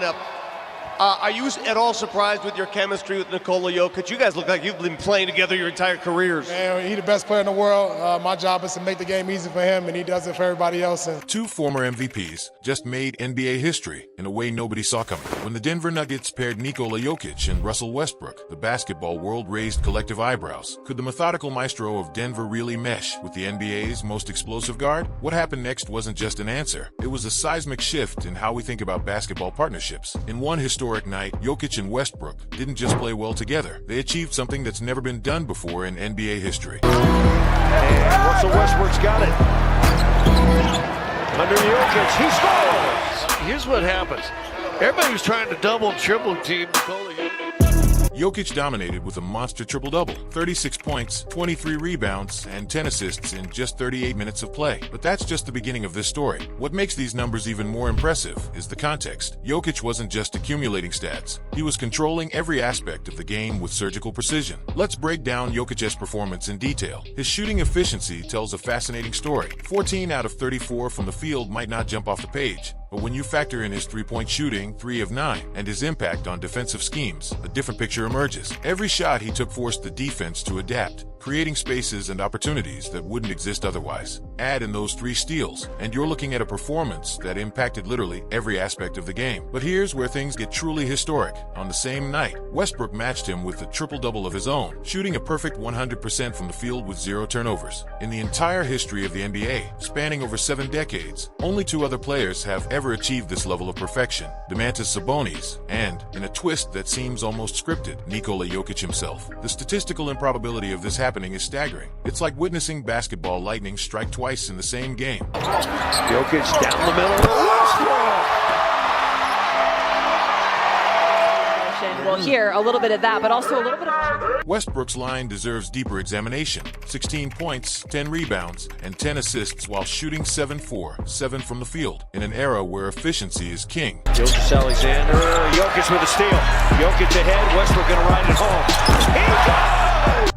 lineup. Are you at all surprised with your chemistry with Nikola Jokic? You guys look like you've been playing together your entire careers. Man, he's the best player in the world. My job is to make the game easy for him, and he does it for everybody else. Two former MVPs just made NBA history in a way nobody saw coming. When the Denver Nuggets paired Nikola Jokic and Russell Westbrook, the basketball world raised collective eyebrows. Could the methodical maestro of Denver really mesh with the NBA's most explosive guard? What happened next wasn't just an answer. It was a seismic shift in how we think about basketball partnerships. In one historic night, Jokic and Westbrook didn't just play well together. They achieved something that's never been done before in NBA history. And Russell Westbrook's got it. Under Jokic, he scores! Here's what happens. Everybody was trying to double and triple team Nikola Jokic. Jokic dominated with a monster triple-double, 36 points, 23 rebounds, and 10 assists in just 38 minutes of play. But that's just the beginning of this story. What makes these numbers even more impressive is the context. Jokic wasn't just accumulating stats. He was controlling every aspect of the game with surgical precision. Let's break down Jokic's performance in detail. His shooting efficiency tells a fascinating story. 14 out of 34 from the field might not jump off the page. But when you factor in his three-point shooting, 3 of 9, and his impact on defensive schemes, a different picture emerges. Every shot he took forced the defense to adapt, creating spaces and opportunities that wouldn't exist otherwise. Add in those 3 steals, and you're looking at a performance that impacted literally every aspect of the game. But here's where things get truly historic. On the same night, Westbrook matched him with a triple-double of his own, shooting a perfect 100% from the field with 0 turnovers. In the entire history of the NBA, spanning over 7 decades, only 2 other players have ever achieved this level of perfection: Domantas Sabonis, and, in a twist that seems almost scripted, Nikola Jokic himself. The statistical improbability of this happening is staggering. It's like witnessing basketball lightning strike twice in the same game. Jokic down the middle. We'll hear a little bit of that, but also a little bit of... Westbrook's line deserves deeper examination. 16 points, 10 rebounds, and 10 assists while shooting 7-4, 7 from the field, in an era where efficiency is king. Alexander, Jokic with a steal. Jokic ahead, Westbrook gonna ride it home. He goes!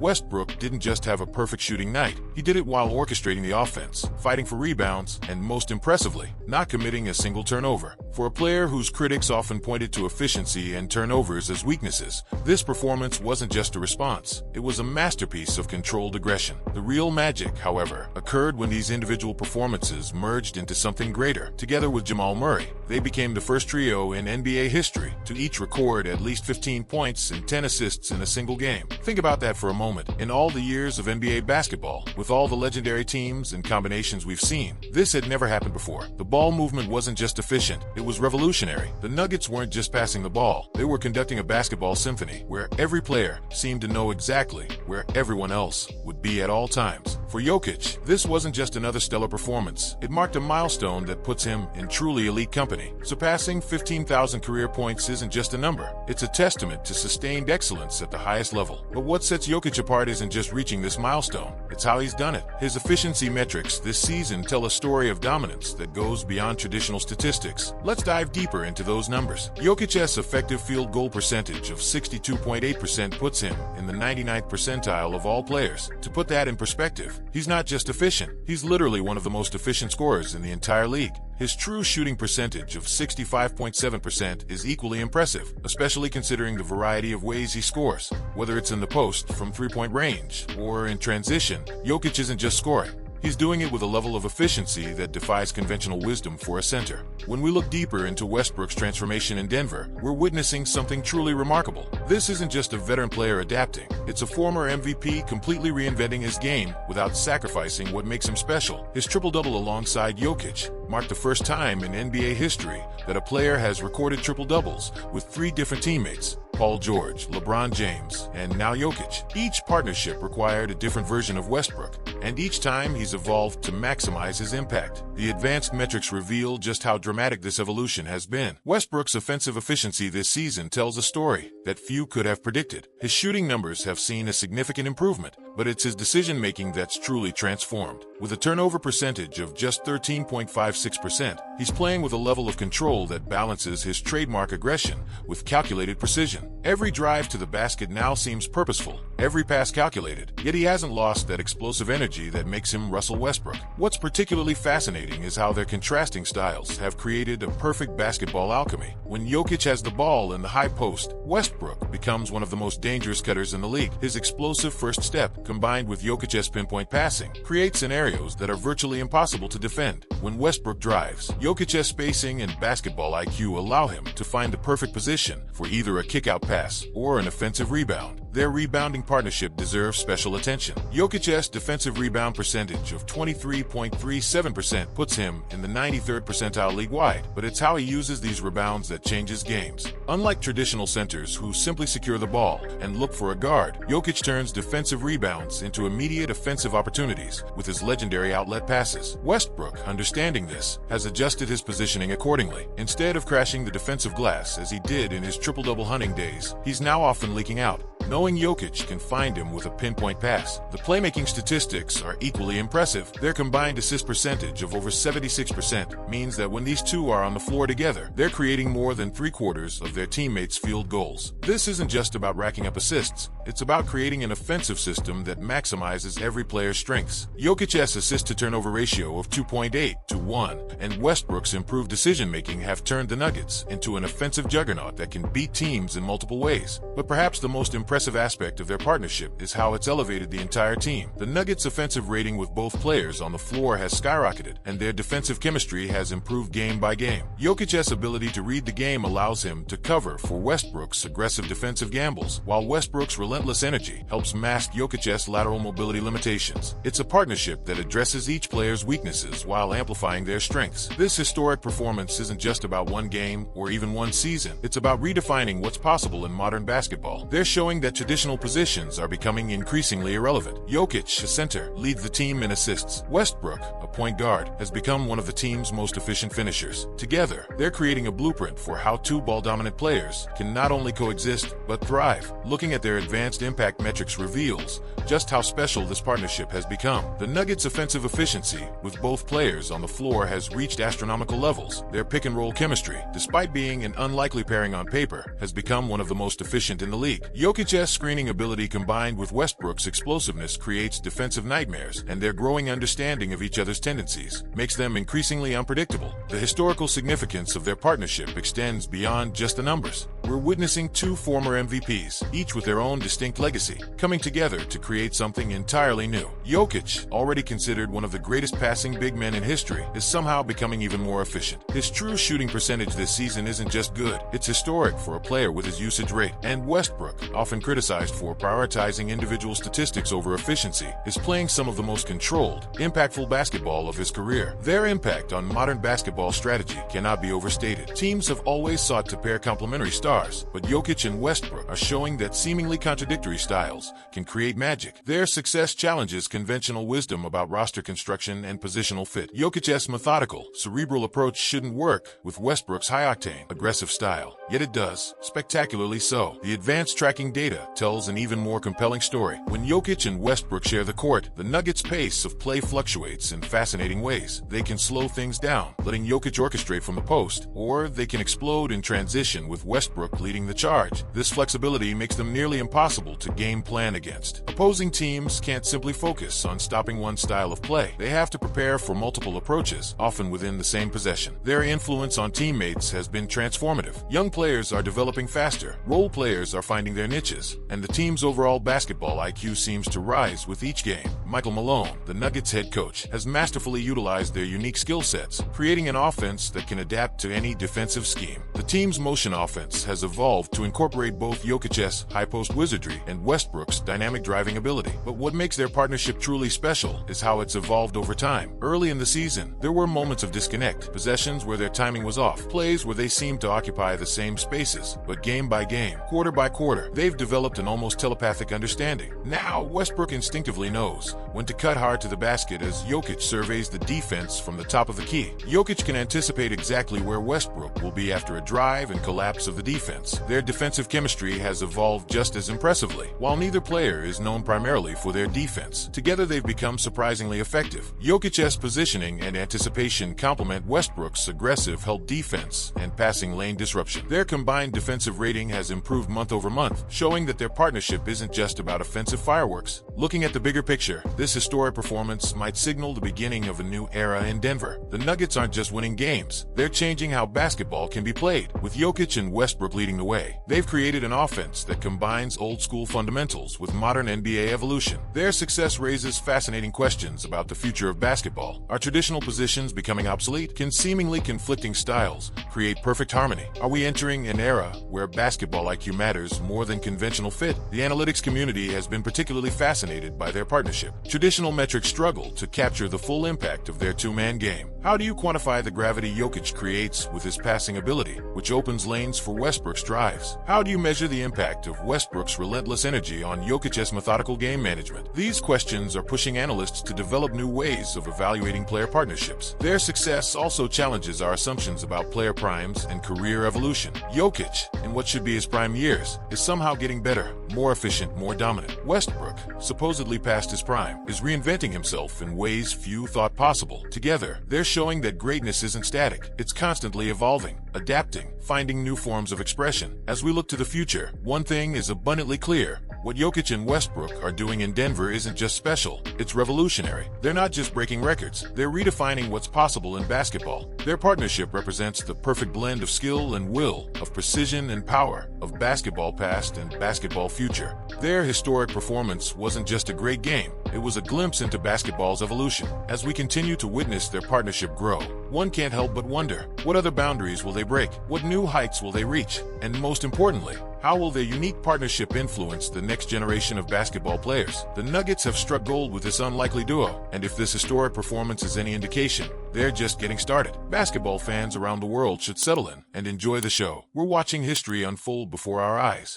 Westbrook didn't just have a perfect shooting night. He did it while orchestrating the offense, fighting for rebounds, and most impressively, not committing a single turnover. For a player whose critics often pointed to efficiency and turnovers as weaknesses, this performance wasn't just a response. It was a masterpiece of controlled aggression. The real magic, however, occurred when these individual performances merged into something greater. Together with Jamal Murray, they became the first trio in NBA history to each record at least 15 points and 10 assists in a single game. Think about that for a moment. In all the years of NBA basketball, with all the legendary teams and combinations we've seen, this had never happened before. The ball movement wasn't just efficient, it was revolutionary. The Nuggets weren't just passing the ball, they were conducting a basketball symphony where every player seemed to know exactly where everyone else would be at all times. For Jokic, this wasn't just another stellar performance. It marked a milestone that puts him in truly elite company. Surpassing 15,000 career points isn't just a number, it's a testament to sustained excellence at the highest level. But what sets Jokic apart isn't just reaching this milestone, it's how he's done it. His efficiency metrics this season tell a story of dominance that goes beyond traditional statistics. Let's dive deeper into those numbers. Jokic's effective field goal percentage of 62.8% puts him in the 99th percentile of all players. To put that in perspective, he's not just efficient, he's literally one of the most efficient scorers in the entire league. His true shooting percentage of 65.7% is equally impressive, especially considering the variety of ways he scores. Whether it's in the post, from three-point range, or in transition, Jokic isn't just scoring. He's doing it with a level of efficiency that defies conventional wisdom for a center. When we look deeper into Westbrook's transformation in Denver, we're witnessing something truly remarkable. This isn't just a veteran player adapting, it's a former MVP completely reinventing his game without sacrificing what makes him special. His triple-double alongside Jokic marked the first time in NBA history that a player has recorded triple-doubles with 3 different teammates: Paul George, LeBron James, and now Jokic. Each partnership required a different version of Westbrook, and each time he's evolved to maximize his impact. The advanced metrics reveal just how dramatic this evolution has been. Westbrook's offensive efficiency this season tells a story that few could have predicted. His shooting numbers have seen a significant improvement, but it's his decision-making that's truly transformed. With a turnover percentage of just 13.56%, he's playing with a level of control that balances his trademark aggression with calculated precision. Every drive to the basket now seems purposeful, every pass calculated, yet he hasn't lost that explosive energy energy that makes him Russell Westbrook. What's particularly fascinating is how their contrasting styles have created a perfect basketball alchemy. When Jokic has the ball in the high post, Westbrook becomes one of the most dangerous cutters in the league. His explosive first step, combined with Jokic's pinpoint passing, create scenarios that are virtually impossible to defend. When Westbrook drives, Jokic's spacing and basketball IQ allow him to find the perfect position for either a kick-out pass or an offensive rebound. Their rebounding partnership deserves special attention. Jokic's defensive rebound percentage of 23.37% puts him in the 93rd percentile league-wide, but it's how he uses these rebounds that changes games. Unlike traditional centers who simply secure the ball and look for a guard, Jokic turns defensive rebounds into immediate offensive opportunities with his legendary outlet passes. Westbrook, understanding this, has adjusted his positioning accordingly. Instead of crashing the defensive glass as he did in his triple-double hunting days, he's now often leaking out. Knowing Jokic can find him with a pinpoint pass. The playmaking statistics are equally impressive. Their combined assist percentage of over 76% means that when these two are on the floor together, they're creating more than 3/4 of their teammates' field goals. This isn't just about racking up assists. It's about creating an offensive system that maximizes every player's strengths. Jokic's assist-to-turnover ratio of 2.8 to 1 and Westbrook's improved decision-making have turned the Nuggets into an offensive juggernaut that can beat teams in multiple ways. But perhaps the most impressive aspect of their partnership is how it's elevated the entire team. The Nuggets' offensive rating with both players on the floor has skyrocketed, and their defensive chemistry has improved game by game. Jokic's ability to read the game allows him to cover for Westbrook's aggressive defensive gambles, while Westbrook's relentless energy helps mask Jokic's lateral mobility limitations. It's a partnership that addresses each player's weaknesses while amplifying their strengths. This historic performance isn't just about one game or even one season. It's about redefining what's possible in modern basketball. They're showing that traditional positions are becoming increasingly irrelevant. Jokic, a center, leads the team in assists. Westbrook, a point guard, has become one of the team's most efficient finishers. Together, they're creating a blueprint for how two ball-dominant players can not only coexist, but thrive. Looking at their advanced impact metrics reveals just how special this partnership has become. The Nuggets' offensive efficiency, with both players on the floor, has reached astronomical levels. Their pick-and-roll chemistry, despite being an unlikely pairing on paper, has become one of the most efficient in the league. Jokic's screening ability combined with Westbrook's explosiveness creates defensive nightmares, and their growing understanding of each other's tendencies makes them increasingly unpredictable. The historical significance of their partnership extends beyond just the numbers. We're witnessing two former MVPs, each with their own distinct legacy, coming together to create something entirely new. Jokic, already considered one of the greatest passing big men in history, is somehow becoming even more efficient. His true shooting percentage this season isn't just good, it's historic for a player with his usage rate. And Westbrook, often criticized for prioritizing individual statistics over efficiency, is playing some of the most controlled, impactful basketball of his career. Their impact on modern basketball strategy cannot be overstated. Teams have always sought to pair complementary stars, but Jokic and Westbrook are showing that seemingly contradictory styles can create magic. Their success challenges conventional wisdom about roster construction and positional fit. Jokic's methodical, cerebral approach shouldn't work with Westbrook's high-octane, aggressive style. Yet it does, spectacularly so. The advanced tracking data tells an even more compelling story. When Jokic and Westbrook share the court, the Nuggets' pace of play fluctuates in fascinating ways. They can slow things down, letting Jokic orchestrate from the post, or they can explode in transition with Westbrook leading the charge. This flexibility makes them nearly impossible to game plan against. Opposing teams can't simply focus on stopping one style of play. They have to prepare for multiple approaches, often within the same possession. Their influence on teammates has been transformative. Young players are developing faster, role players are finding their niches, and the team's overall basketball IQ seems to rise with each game. Michael Malone, the Nuggets head coach, has masterfully utilized their unique skill sets, creating an offense that can adapt to any defensive scheme. The team's motion offense has evolved to incorporate both Jokic's high-post wizardry and Westbrook's dynamic driving ability. But what makes their partnership truly special is how it's evolved over time. Early in the season, there were moments of disconnect, possessions where their timing was off, plays where they seemed to occupy the same spaces. But game by game, quarter by quarter, they've developed an almost telepathic understanding. Now, Westbrook instinctively knows when to cut hard to the basket as Jokic surveys the defense from the top of the key. Jokic can anticipate exactly where Westbrook will be after a drive and collapse of the defense. Their defensive chemistry has evolved just as impressively. impressively. While neither player is known primarily for their defense, together they've become surprisingly effective. Jokic's positioning and anticipation complement Westbrook's aggressive help defense and passing lane disruption. Their combined defensive rating has improved month over month, showing that their partnership isn't just about offensive fireworks. Looking at the bigger picture, this historic performance might signal the beginning of a new era in Denver. The Nuggets aren't just winning games, they're changing how basketball can be played. With Jokic and Westbrook leading the way, they've created an offense that combines old-school fundamentals with modern NBA evolution. Their success raises fascinating questions about the future of basketball. Are traditional positions becoming obsolete? Can seemingly conflicting styles create perfect harmony? Are we entering an era where basketball IQ matters more than conventional fit? The analytics community has been particularly fascinated by their partnership. Traditional metrics struggle to capture the full impact of their two-man game. How do you quantify the gravity Jokic creates with his passing ability, which opens lanes for Westbrook's drives? How do you measure the impact of Westbrook's relentless energy on Jokic's methodical game management? These questions are pushing analysts to develop new ways of evaluating player partnerships. Their success also challenges our assumptions about player primes and career evolution. Jokic, in what should be his prime years, is somehow getting better, more efficient, more dominant. Westbrook, supposedly past his prime, is reinventing himself in ways few thought possible. Together, they're showing that greatness isn't static. It's constantly evolving, adapting, finding new forms of expression. As we look to the future, one thing is abundantly clear. What Jokic and Westbrook are doing in Denver isn't just special, it's revolutionary. They're not just breaking records, they're redefining what's possible in basketball. Their partnership represents the perfect blend of skill and will, of precision and power, of basketball past and basketball future. Their historic performance wasn't just a great game, it was a glimpse into basketball's evolution. As we continue to witness their partnership grow, one can't help but wonder, what other boundaries will they break? What new heights will they reach? And most importantly, how will their unique partnership influence the next generation of basketball players? The Nuggets have struck gold with this unlikely duo, and if this historic performance is any indication, they're just getting started. Basketball fans around the world should settle in and enjoy the show. We're watching history unfold before our eyes.